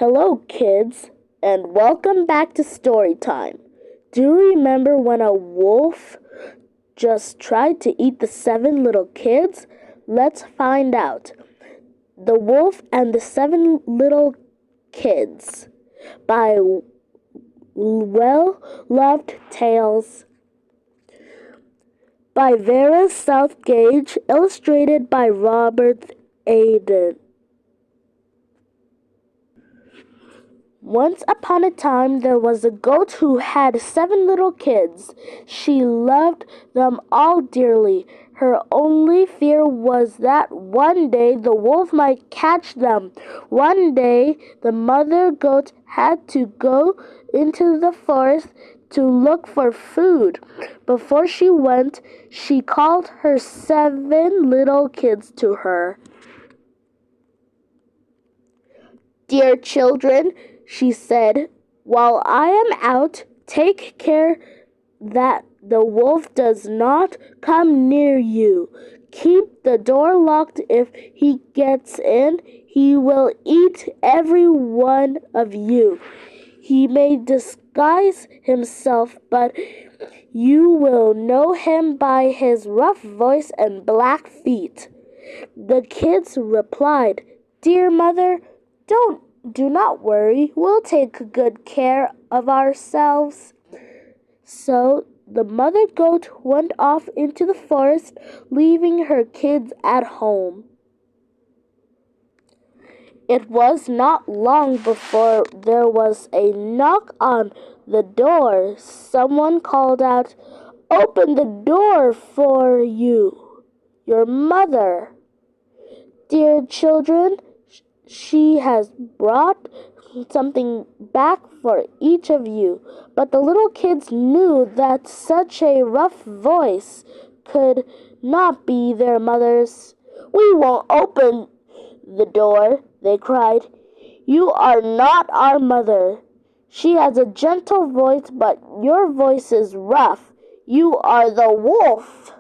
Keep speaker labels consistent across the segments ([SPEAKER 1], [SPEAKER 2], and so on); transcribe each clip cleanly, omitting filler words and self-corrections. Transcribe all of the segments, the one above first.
[SPEAKER 1] Hello, kids, and welcome back to story time. Do you remember when a wolf just tried to eat the 7 little kids? Let's find out. The Wolf and the 7 Little Kids by Well-Loved Tales by Vera Southgate, illustrated by Robert Aiden. Once upon a time, there was a goat who had 7 little kids. She loved them all dearly. Her only fear was that one day the wolf might catch them. One day, the mother goat had to go into the forest to look for food. Before she went, she called her 7 little kids to her. "Dear children," she said, "while I am out, take care that the wolf does not come near you. Keep the door locked. If he gets in, he will eat every one of you. He may disguise himself, but you will know him by his rough voice and black feet." The kids replied, "Dear mother, do not worry. We'll take good care of ourselves." So the mother goat went off into the forest, leaving her kids at home. It was not long before there was a knock on the door. Someone called out, "Open the door for your mother. Dear children, she has brought something back for each of you." But the little kids knew that such a rough voice could not be their mother's. "We won't open the door," they cried. "You are not our mother. She has a gentle voice, but your voice is rough. You are the wolf."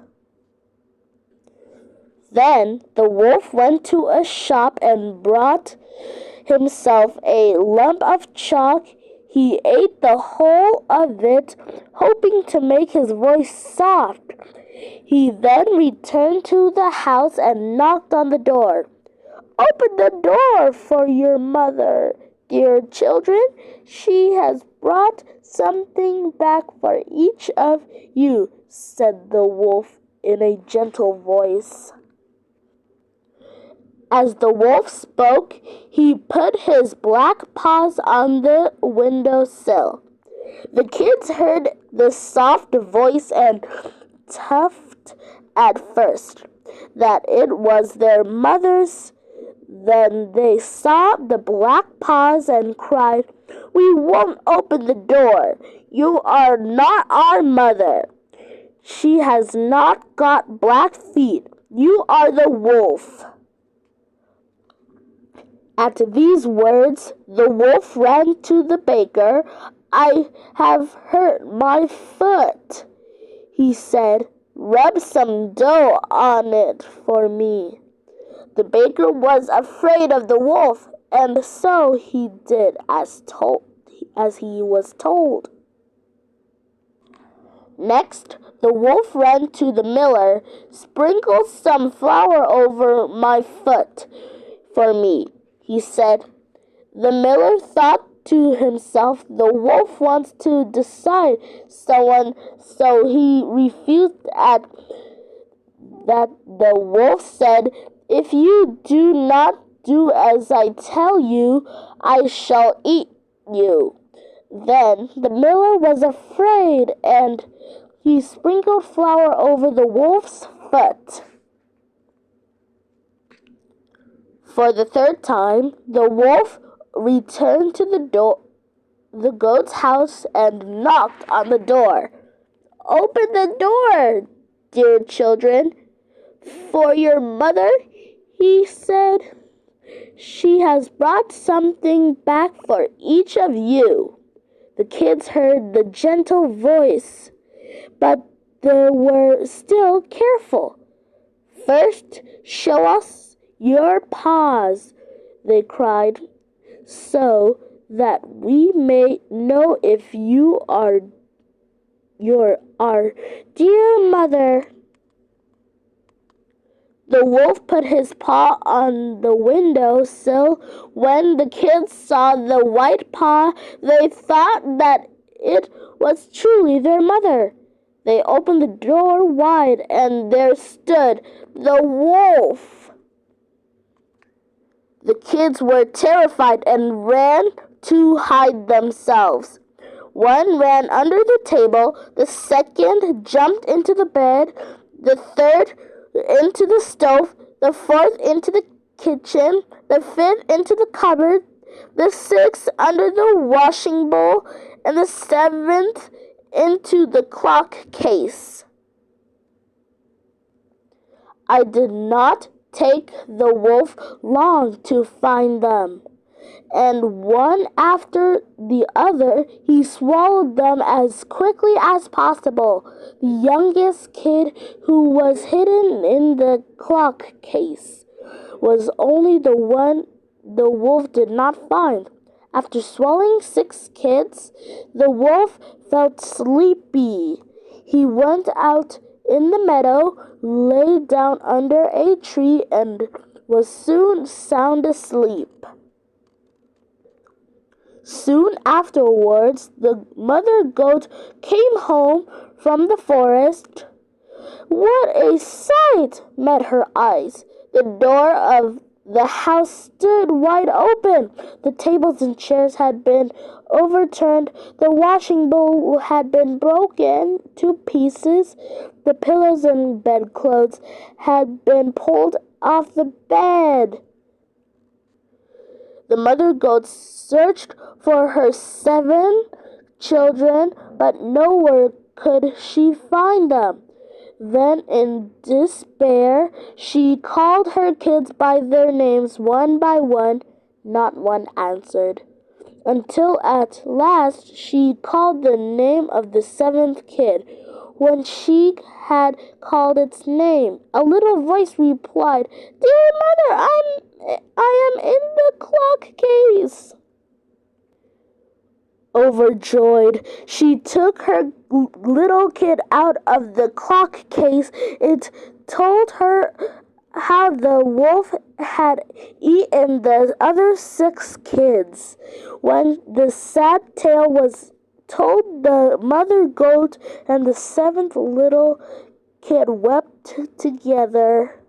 [SPEAKER 1] Then the wolf went to a shop and brought himself a lump of chalk. He ate the whole of it, hoping to make his voice soft. He then returned to the house and knocked on the door. "Open the door for your mother, dear children. She has brought something back for each of you," said the wolf in a gentle voice. As the wolf spoke, he put his black paws on the windowsill. The kids heard the soft voice and tuffed at first that it was their mother's. Then they saw the black paws and cried, "We won't open the door. You are not our mother. She has not got black feet. You are the wolf." At these words, the wolf ran to the baker. "I have hurt my foot," he said. "Rub some dough on it for me." The baker was afraid of the wolf, and so he did as he was told. Next, the wolf ran to the miller. "Sprinkle some flour over my foot for me," he said. The miller thought to himself, "The wolf wants to decide someone," so he refused. At that, the wolf said, "If you do not do as I tell you, I shall eat you." Then the miller was afraid, and he sprinkled flour over the wolf's foot. For the 3rd time, the wolf returned to the goat's house and knocked on the door. "Open the door, dear children, for your mother," he said. "She has brought something back for each of you." The kids heard the gentle voice, but they were still careful. "First, show us your paws," they cried. so that we may know if you are our dear mother." The wolf put his paw on the window sill. When the kids saw the white paw, they thought that it was truly their mother. They opened the door wide, and there stood the wolf. The kids were terrified and ran to hide themselves. One ran under the table, the second jumped into the bed, the third into the stove, the fourth into the kitchen, the fifth into the cupboard, the sixth under the washing bowl, and the seventh into the clock case. I did not take the wolf long to find them, and one after the other he swallowed them as quickly as possible. The youngest kid, who was hidden in the clock case, was only the one the wolf did not find. After swallowing 6 kids, the wolf felt sleepy. He went out in the meadow, lay down under a tree, and was soon sound asleep. Soon afterwards, the mother goat came home from the forest. What a sight met her eyes! The door of the house stood wide open. The tables and chairs had been overturned. The washing bowl had been broken to pieces. The pillows and bedclothes had been pulled off the bed. The mother goat searched for her 7 children, but nowhere could she find them. Then, in despair, she called her kids by their names one by one. Not one answered, until at last she called the name of the 7th kid. When she had called its name, a little voice replied, "Dear mother, I am in the clock case." Overjoyed, she took her little kid out of the clock case. It told her how the wolf had eaten the other 6 kids. When the sad tale was told, the mother goat and the 7th little kid wept together.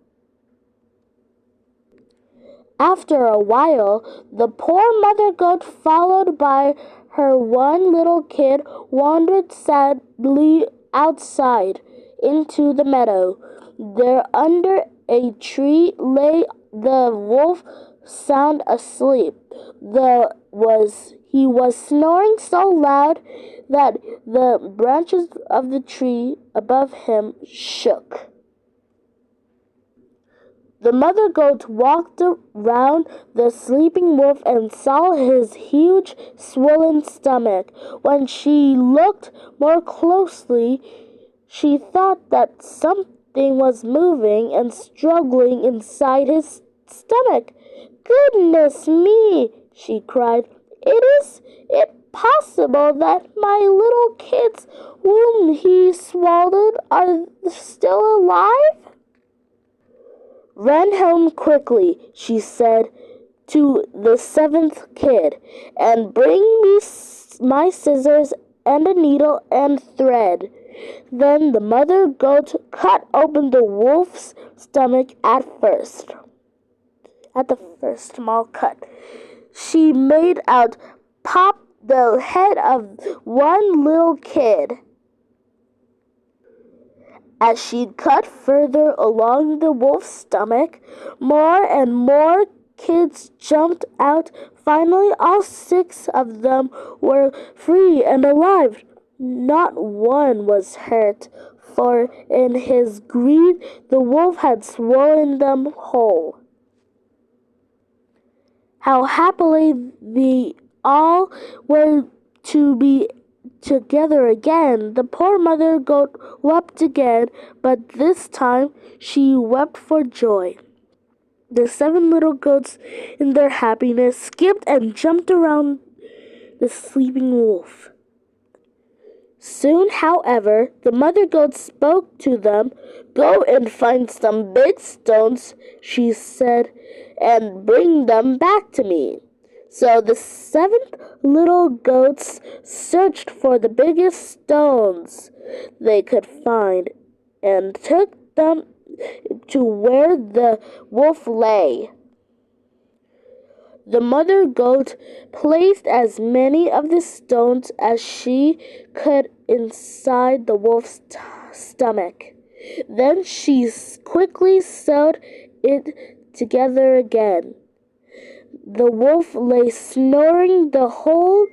[SPEAKER 1] After a while, the poor mother goat, followed by her one little kid, wandered sadly outside into the meadow. There under a tree lay the wolf, sound asleep. He was snoring so loud that the branches of the tree above him shook. The mother goat walked around the sleeping wolf and saw his huge, swollen stomach. When she looked more closely, she thought that something was moving and struggling inside his stomach. "Goodness me!" she cried. Is it possible that my little kids whom he swallowed are still alive?" "Run home quickly," she said to the 7th kid, "and bring me my scissors and a needle and thread." Then the mother goat cut open the wolf's stomach at the first small cut. She made out pop the head of one little kid. As she cut further along the wolf's stomach, more and more kids jumped out. Finally, all 6 of them were free and alive. Not one was hurt, for in his greed the wolf had swallowed them whole. How happily they all were to be together again. The poor mother goat wept again, but this time she wept for joy. The 7 little goats, in their happiness, skipped and jumped around the sleeping wolf. Soon, however, the mother goat spoke to them. "Go and find some big stones," she said, "and bring them back to me." So the 7 little goats searched for the biggest stones they could find and took them to where the wolf lay. The mother goat placed as many of the stones as she could inside the wolf's stomach. Then she quickly sewed it together again. The wolf lay snoring the whole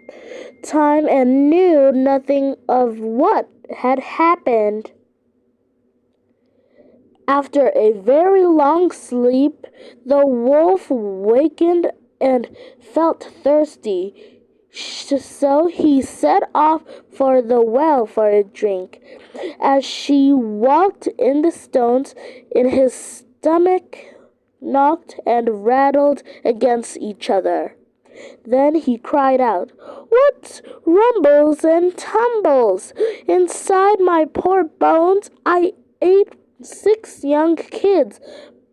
[SPEAKER 1] time and knew nothing of what had happened. After a very long sleep, the wolf wakened and felt thirsty. So he set off for the well for a drink. As she walked in, the stones in his stomach knocked and rattled against each other. Then he cried out, "What rumbles and tumbles inside my poor bones? I ate 6 young kids,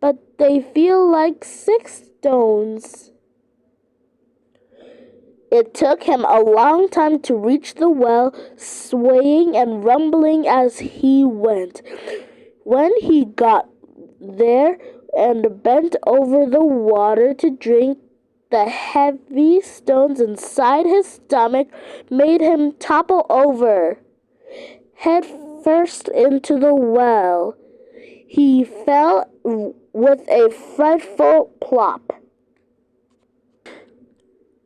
[SPEAKER 1] but they feel like 6 stones." It took him a long time to reach the well, swaying and rumbling as he went. When he got there and bent over the water to drink, the heavy stones inside his stomach made him topple over, head first into the well. He fell with a frightful plop.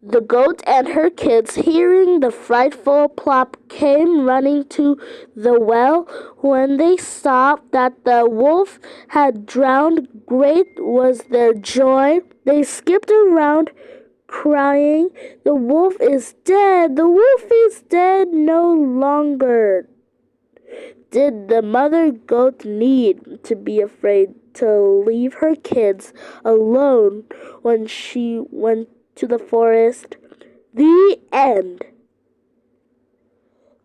[SPEAKER 1] The goat and her kids, hearing the frightful plop, came running to the well. When they saw that the wolf had drowned, great was their joy. They skipped around, crying, "The wolf is dead! The wolf is dead no longer!" Did the mother goat need to be afraid to leave her kids alone when she went to the forest? The end.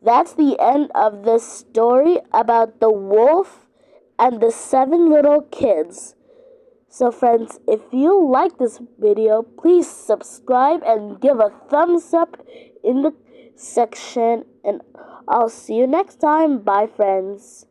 [SPEAKER 1] That's the end of this story about the wolf and the 7 little kids. So friends, if you like this video, please subscribe and give a thumbs up in the section, and I'll see you next time. Bye friends.